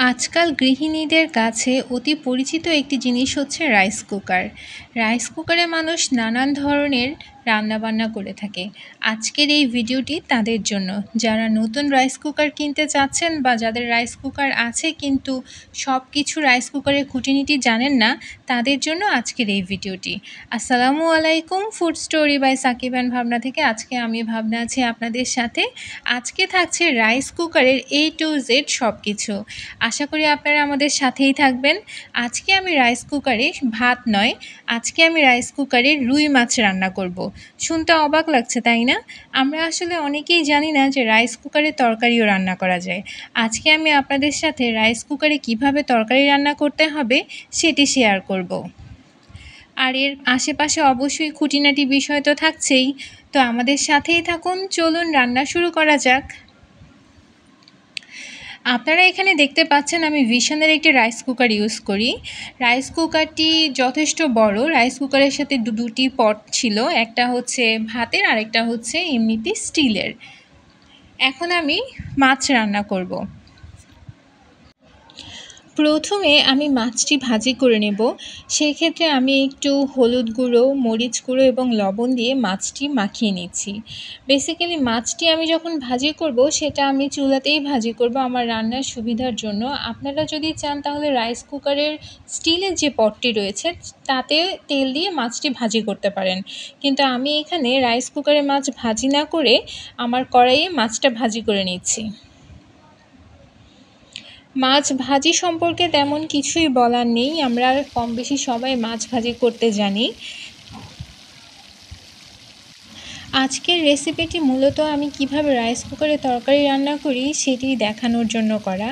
আজকাল গৃহিণীদের কাছে অতি পরিচিত একটি জিনিস হচ্ছে রাইস কুকার। রাইস কুকারে মানুষ নানান ধরনের রান্নাবান্না করে থাকে। আজকের এই ভিডিওটি তাদের জন্য, যারা নতুন রাইস কুকার কিনতে চাচ্ছেন বা যাদের রাইস কুকার আছে কিন্তু সব কিছু রাইস কুকারের খুঁটিনাটি জানেন না, তাদের জন্য আজকের এই ভিডিওটি। আসসালামু আলাইকুম, food story by Sakib and Bhabna থেকে আজকে আমি ভাবনা আছি আপনাদের সাথে। আজকে থাকছে রাইস কুকারের A to Z সব কিছু। আশা করি আপনারা আমাদের সাথেই থাকবেন। আজকে আমি রাইস কুকারে ভাত নয়, আজকে আমি রাইস কুকারে রুই মাছ রান্না করব। শুনতে অবাক লাগছে তাই না? আমরা আসলে অনেকেই জানি না যে রাইস কুকারে তরকারিও রান্না করা যায়। আজকে আমি আপনাদের সাথে রাইস কুকারে কিভাবে তরকারি রান্না করতে হবে সেটি শেয়ার করব। আর এর আশেপাশে অবশ্যই খুঁটিনাটি বিষয় তো থাকছেই। তো আমাদের সাথেই থাকুন, চলুন রান্না শুরু করা যাক। আপনারা এখানে দেখতে পাচ্ছেন আমি ভিশনের একটি রাইস কুকার ইউজ করি। রাইস কুকারটি যথেষ্ট বড়। রাইস কুকারের সাথে দুটি পট ছিল, একটা হচ্ছে ভাতের আর একটা হচ্ছে এমনিতে স্টিলের। এখন আমি মাছ রান্না করব। প্রথমে আমি মাছটি ভাজি করে নেব। সেক্ষেত্রে আমি একটু হলুদ গুঁড়ো, মরিচ গুঁড়ো এবং লবণ দিয়ে মাছটি মাখিয়ে নিচ্ছি। বেসিক্যালি মাছটি আমি যখন ভাজি করব সেটা আমি চুলাতেই ভাজি করব আমার রান্নার সুবিধার জন্য। আপনারা যদি চান তাহলে রাইস কুকারের স্টিলের যে পটটি রয়েছে তাতে তেল দিয়ে মাছটি ভাজি করতে পারেন, কিন্তু আমি এখানে রাইস কুকারে মাছ ভাজি না করে আমার কড়াইয়ে মাছটা ভাজি করে নিচ্ছি। মাছ ভাজি সম্পর্কে তেমন কিছুই বলার নেই, আমরা কম বেশি সবাই মাছ ভাজি করতে জানি। আজকের রেসিপিটি মূলত আমি কিভাবে রাইস কুকারে তরকারি রান্না করি সেটি দেখানোর জন্য করা।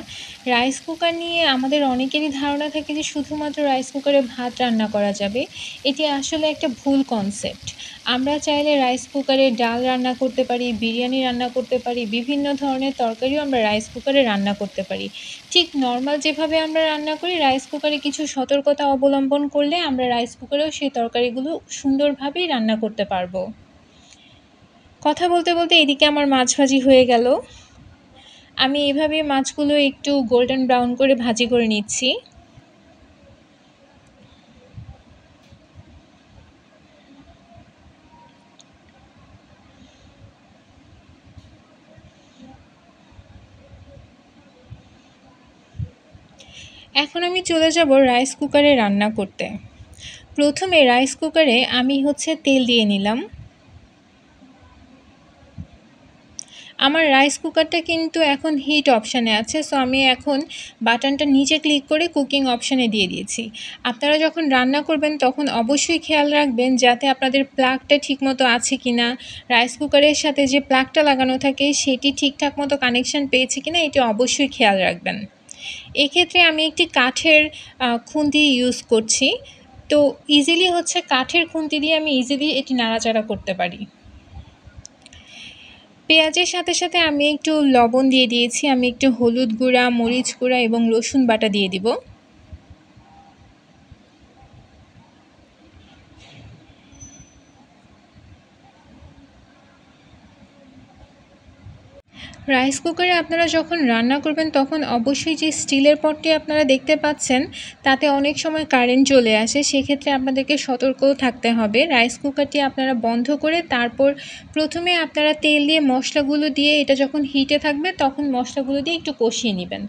রাইস কুকার নিয়ে আমাদের অনেকেরই ধারণা থাকে যে শুধুমাত্র রাইস কুকারে ভাত রান্না করা যাবে। এটি আসলে একটা ভুল কনসেপ্ট। আমরা চাইলে রাইস কুকারে ডাল রান্না করতে পারি, বিরিয়ানি রান্না করতে পারি, বিভিন্ন ধরনের তরকারিও আমরা রাইস কুকারে রান্না করতে পারি। ঠিক নর্মাল যেভাবে আমরা রান্না করি, রাইস কুকারে কিছু সতর্কতা অবলম্বন করলে আমরা রাইস কুকারেও সেই তরকারিগুলো সুন্দরভাবেই রান্না করতে পারবো। কথা বলতে বলতে এদিকে আমার মাছ ভাজি হয়ে গেল। আমি এভাবে মাছগুলো একটু গোল্ডেন ব্রাউন করে ভাজি করে নিচ্ছি। এখন আমি চলে যাব রাইস কুকারে রান্না করতে। প্রথমে রাইস কুকারে আমি তেল দিয়ে নিলাম। আমার রাইস কুকারটা কিন্তু এখন হিট অপশানে আছে, সো আমি এখন বাটনটা নিচে ক্লিক করে কুকিং অপশানে দিয়ে দিয়েছি। আপনারা যখন রান্না করবেন তখন অবশ্যই খেয়াল রাখবেন যাতে আপনাদের প্লাগটা ঠিকমতো আছে কি না, রাইস কুকারের সাথে যে প্লাগটা লাগানো থাকে সেটি ঠিকঠাক মতো কানেকশান পেয়েছে কি না, এটি অবশ্যই খেয়াল রাখবেন। এক্ষেত্রে আমি একটি কাঠের খুন্তি ইউজ করছি। তো ইজিলি কাঠের খুন্তি দিয়ে আমি ইজিলি এটি নাড়াচাড়া করতে পারি। পেঁয়াজের সাথে সাথে আমি একটু লবণ দিয়ে দিয়েছি, আমি একটু হলুদ গুঁড়া, মরিচ গুঁড়া এবং রসুন বাটা দিয়ে দিব। রাইস কুকারে আপনারা যখন রান্না করবেন তখন অবশ্যই যে স্টিলের পটটি আপনারা দেখতে পাচ্ছেন তাতে অনেক সময় কারেন্ট চলে আসে, সেক্ষেত্রে আপনাদেরকে সতর্কও থাকতে হবে। রাইস কুকারটি আপনারা বন্ধ করে তারপর প্রথমে আপনারা তেল দিয়ে মশলাগুলো দিয়ে এটা যখন হিটে থাকবে তখন মশলাগুলো দিয়ে একটু কষিয়ে নেবেন।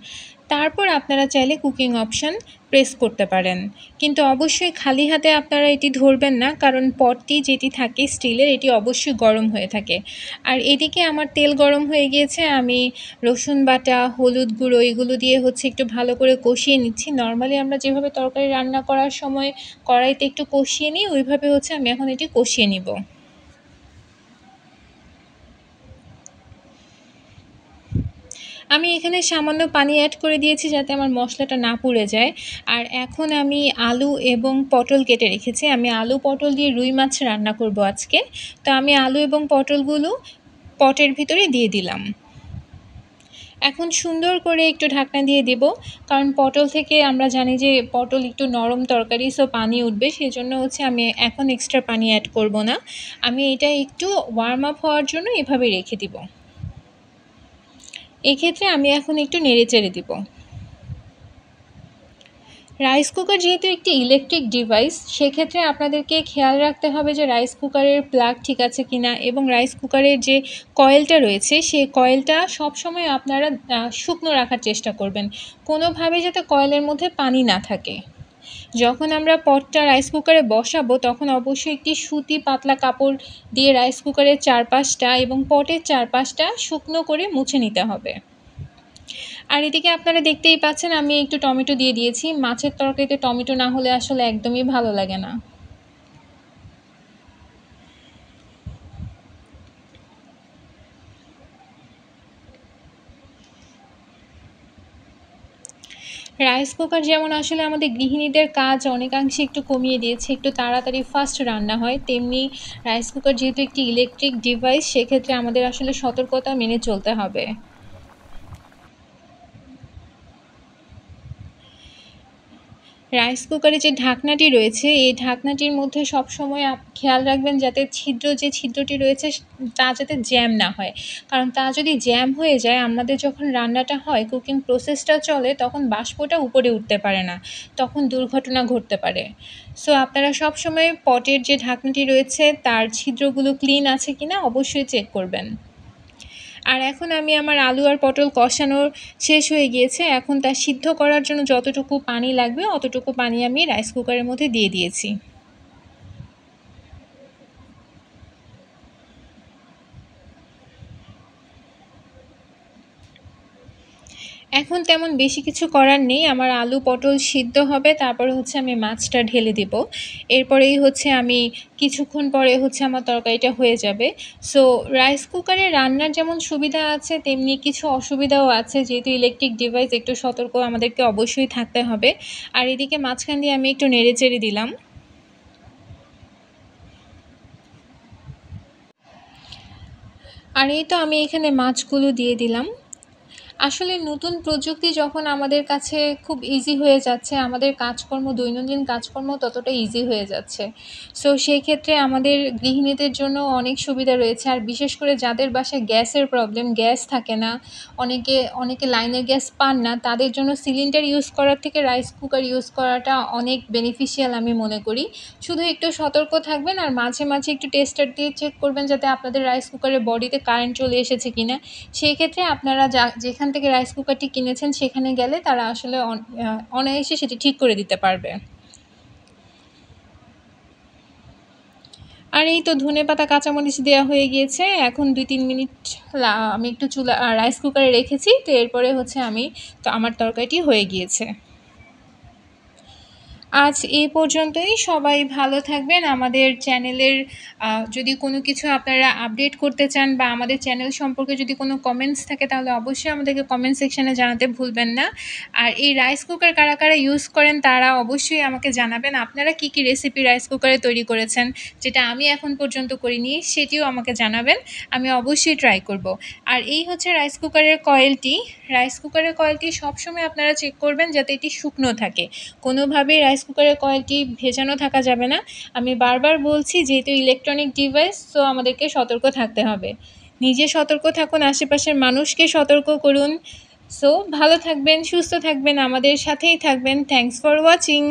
তারপর আপনারা চাইলে কুকিং অপশান প্রেস করতে পারেন, কিন্তু অবশ্যই খালি হাতে আপনারা এটি ধরবেন না, কারণ পটটি যেটি থাকে স্টিলের এটি অবশ্যই গরম হয়ে থাকে। আর এদিকে আমার তেল গরম হয়ে গিয়েছে, আমি রসুন বাটা, হলুদ গুঁড়ো এগুলো দিয়ে একটু ভালো করে কষিয়ে নিচ্ছি। নর্মালি আমরা যেভাবে তরকারি রান্না করার সময় কড়াইতে একটু কষিয়ে নিই, ওইভাবে আমি এখন এটি কষিয়ে নিব। আমি এখানে সামান্য পানি অ্যাড করে দিয়েছি যাতে আমার মশলাটা না পুড়ে যায়। আর এখন আমি আলু এবং পটল কেটে রেখেছি। আমি আলু পটল দিয়ে রুই মাছ রান্না করব আজকে। তো আমি আলু এবং পটলগুলো পটের ভিতরে দিয়ে দিলাম। এখন সুন্দর করে একটু ঢাকনা দিয়ে দেব, কারণ পটল থেকে আমরা জানি যে পটল একটু নরম তরকারি, সো পানি উঠবে, সেজন্য আমি এখন এক্সট্রা পানি অ্যাড করব না। আমি এটা একটু ওয়ার্ম আপ হওয়ার জন্য এভাবে রেখে দিব। এক্ষেত্রে আমি এখন একটু নেড়ে চেড়ে দিব। রাইস কুকার যেহেতু একটি ইলেকট্রিক ডিভাইস, সেক্ষেত্রে আপনাদেরকে খেয়াল রাখতে হবে যে রাইস কুকারের প্লাগ ঠিক আছে কিনা, এবং রাইস কুকারের যে কয়েলটা রয়েছে সেই কয়েলটা সবসময় আপনারা শুকনো রাখার চেষ্টা করবেন, কোনোভাবে যাতে কয়েলের মধ্যে পানি না থাকে। যখন আমরা পটটা রাইস কুকারে বসাবো তখন অবশ্যই একটি সুতি পাতলা কাপড় দিয়ে রাইস কুকারের চারপাশটা এবং পটের চারপাশটা শুকনো করে মুছে নিতে হবে। আর এদিকে আপনারা দেখতেই পাচ্ছেন আমি একটু টমেটো দিয়ে দিয়েছি। মাছের তরকারিতে টমেটো না হলে আসলে একদমই ভালো লাগে না। রাইস কুকার যেমন আসলে আমাদের গৃহিণীদের কাজ অনেকাংশে একটু কমিয়ে দিয়েছে, একটু তাড়াতাড়ি ফাস্ট রান্না হয়, তেমনি রাইস কুকার যেহেতু একটি ইলেকট্রিক ডিভাইস, সেক্ষেত্রে আমাদের আসলে সতর্কতা মেনে চলতে হবে। রাইস কুকারে যে ঢাকনাটি রয়েছে এই ঢাকনাটির মধ্যে সবসময় খেয়াল রাখবেন যাতে যে ছিদ্রটি রয়েছে তা যাতে জ্যাম না হয়, কারণ তা যদি জ্যাম হয়ে যায় আমাদের যখন রান্নাটা হয়, কুকিং প্রসেসটা চলে, তখন বাষ্পটা উপরে উঠতে পারে না, তখন দুর্ঘটনা ঘটতে পারে। সো আপনারা সবসময় পটের যে ঢাকনাটি রয়েছে তার ছিদ্রগুলো ক্লিন আছে কিনা অবশ্যই চেক করবেন। আর এখন আমি আমার আলু আর পটল কষানো শেষ হয়ে গিয়েছে, এখন তা সিদ্ধ করার জন্য যতটুকু পানি লাগবে অতটুকু পানি আমি রাইস কুকারের মধ্যে দিয়ে দিয়েছি। এখন তেমন বেশি কিছু করার নেই, আমার আলু পটল সিদ্ধ হবে, তারপরে হচ্ছে আমি মাছটা ঢেলে দেব, এরপরেই হচ্ছে আমি কিছুক্ষণ পরে হচ্ছে আমার তরকারিটা হয়ে যাবে। সো রাইস কুকারে রান্নার যেমন সুবিধা আছে তেমনি কিছু অসুবিধাও আছে, যেহেতু ইলেকট্রিক ডিভাইস একটু সতর্ক আমাদেরকে অবশ্যই থাকতে হবে। আর এদিকে মাঝখান দিয়ে আমি একটু নেড়ে চেড়ে দিলাম। আর এই তো আমি এখানে মাছগুলো দিয়ে দিলাম। আসলে নতুন প্রযুক্তি যখন আমাদের কাছে খুব ইজি হয়ে যাচ্ছে, আমাদের কাজকর্ম দৈনন্দিন কাজকর্ম ততটা ইজি হয়ে যাচ্ছে। সো সেই ক্ষেত্রে আমাদের গৃহিণীদের জন্য অনেক সুবিধা রয়েছে, আর বিশেষ করে যাদের বাসায় গ্যাসের প্রবলেম, গ্যাস থাকে না, অনেকে লাইনের গ্যাস পান না, তাদের জন্য সিলিন্ডার ইউজ করার থেকে রাইস কুকার ইউজ করাটা অনেক বেনিফিশিয়াল আমি মনে করি। শুধু একটু সতর্ক থাকবেন আর মাঝে মাঝে একটু টেস্টার দিয়ে চেক করবেন যাতে আপনাদের রাইস কুকারের বডিতে কারেন্ট চলে এসেছে কিনা। সেই ক্ষেত্রে আপনারা যেখান থেকে রাইস কুকারটি কিনেছেন সেখানে গেলে তারা আসলে অনায়াসে সেটি ঠিক করে দিতে পারবে। আর এই তো ধনেপাতা কাঁচামরিচ দেওয়া হয়ে গিয়েছে, এখন 2-3 মিনিট আমি একটু রাইস কুকারে রেখেছি, তো এরপরে হচ্ছে আমার তরকারিটি হয়ে গিয়েছে। আজ এই পর্যন্তই। সবাই ভালো থাকবেন। আমাদের চ্যানেলের যদি কোনো কিছু আপনারা আপডেট করতে চান বা আমাদের চ্যানেল সম্পর্কে যদি কোনো কমেন্টস থাকে তাহলে অবশ্যই আমাদেরকে কমেন্ট সেকশানে জানাতে ভুলবেন না। আর এই রাইস কুকার কারা কারা ইউজ করেন তারা অবশ্যই আমাকে জানাবেন। আপনারা কী কী রেসিপি রাইস কুকারে তৈরি করেছেন যেটা আমি এখন পর্যন্ত করিনি, সেটিও আমাকে জানাবেন। আমি অবশ্যই ট্রাই করব। আর এই হচ্ছে রাইস কুকারের কয়েলটি। রাইস কুকারের কয়েলটি সবসময় আপনারা চেক করবেন যাতে এটি শুকনো থাকে, কোনোভাবেই রাইস কুকারের কয়েলটি ভেজানো থাকা যাবে না। আমি বারবার বলছি যেহেতু ইলেকট্রনিক ডিভাইস, সো আমাদেরকে সতর্ক থাকতে হবে। নিজে সতর্ক থাকুন, আশেপাশের মানুষকে সতর্ক করুন। সো ভালো থাকবেন, সুস্থ থাকবেন, আমাদের সাথেই থাকবেন। Thanks for watching.